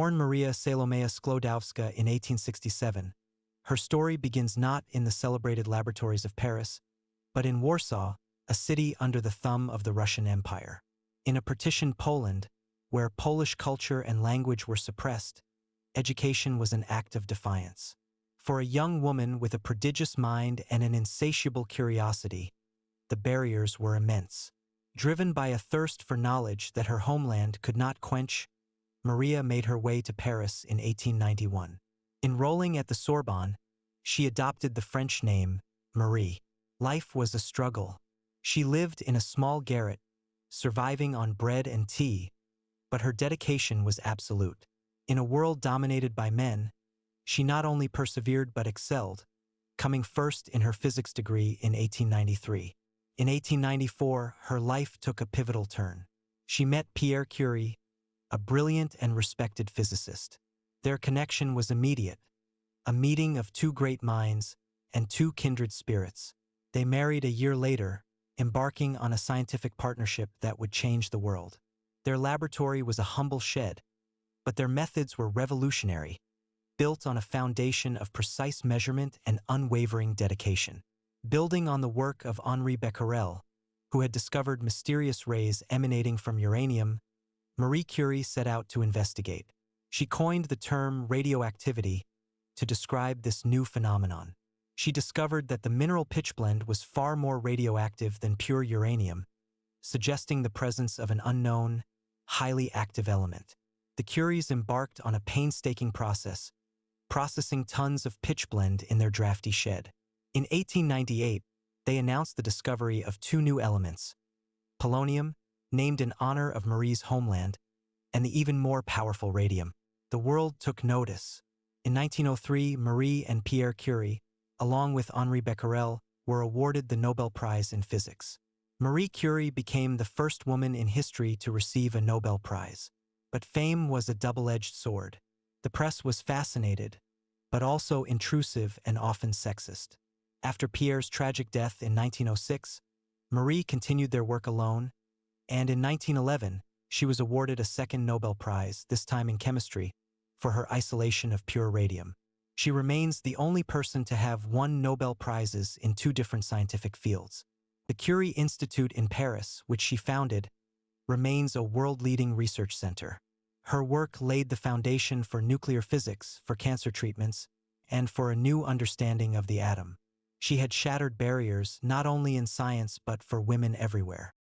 Born Maria Salomea Sklodowska in 1867, her story begins not in the celebrated laboratories of Paris, but in Warsaw, a city under the thumb of the Russian Empire. In a partitioned Poland, where Polish culture and language were suppressed, education was an act of defiance. For a young woman with a prodigious mind and an insatiable curiosity, the barriers were immense. Driven by a thirst for knowledge that her homeland could not quench, Maria made her way to Paris in 1891. Enrolling at the Sorbonne, she adopted the French name Marie. Life was a struggle. She lived in a small garret, surviving on bread and tea, but her dedication was absolute. In a world dominated by men, she not only persevered but excelled, coming first in her physics degree in 1893. In 1894, her life took a pivotal turn. She met Marie Curie, a brilliant and respected physicist. Their connection was immediate, a meeting of two great minds and two kindred spirits. They married a year later, embarking on a scientific partnership that would change the world. Their laboratory was a humble shed, but their methods were revolutionary, built on a foundation of precise measurement and unwavering dedication. Building on the work of Henri Becquerel, who had discovered mysterious rays emanating from uranium, Marie Curie set out to investigate. She coined the term radioactivity to describe this new phenomenon. She discovered that the mineral pitchblende was far more radioactive than pure uranium, suggesting the presence of an unknown, highly active element. The Curies embarked on a painstaking process, processing tons of pitchblende in their drafty shed. In 1898, they announced the discovery of two new elements: polonium, named in honor of Marie's homeland, and the even more powerful radium. The world took notice. In 1903, Marie and Pierre Curie, along with Henri Becquerel, were awarded the Nobel Prize in Physics. Marie Curie became the first woman in history to receive a Nobel Prize. But fame was a double-edged sword. The press was fascinated, but also intrusive and often sexist. After Pierre's tragic death in 1906, Marie continued their work alone, and in 1911, she was awarded a second Nobel Prize, this time in chemistry, for her isolation of pure radium. She remains the only person to have won Nobel Prizes in two different scientific fields. The Curie Institute in Paris, which she founded, remains a world-leading research center. Her work laid the foundation for nuclear physics, for cancer treatments, and for a new understanding of the atom. She had shattered barriers not only in science but for women everywhere.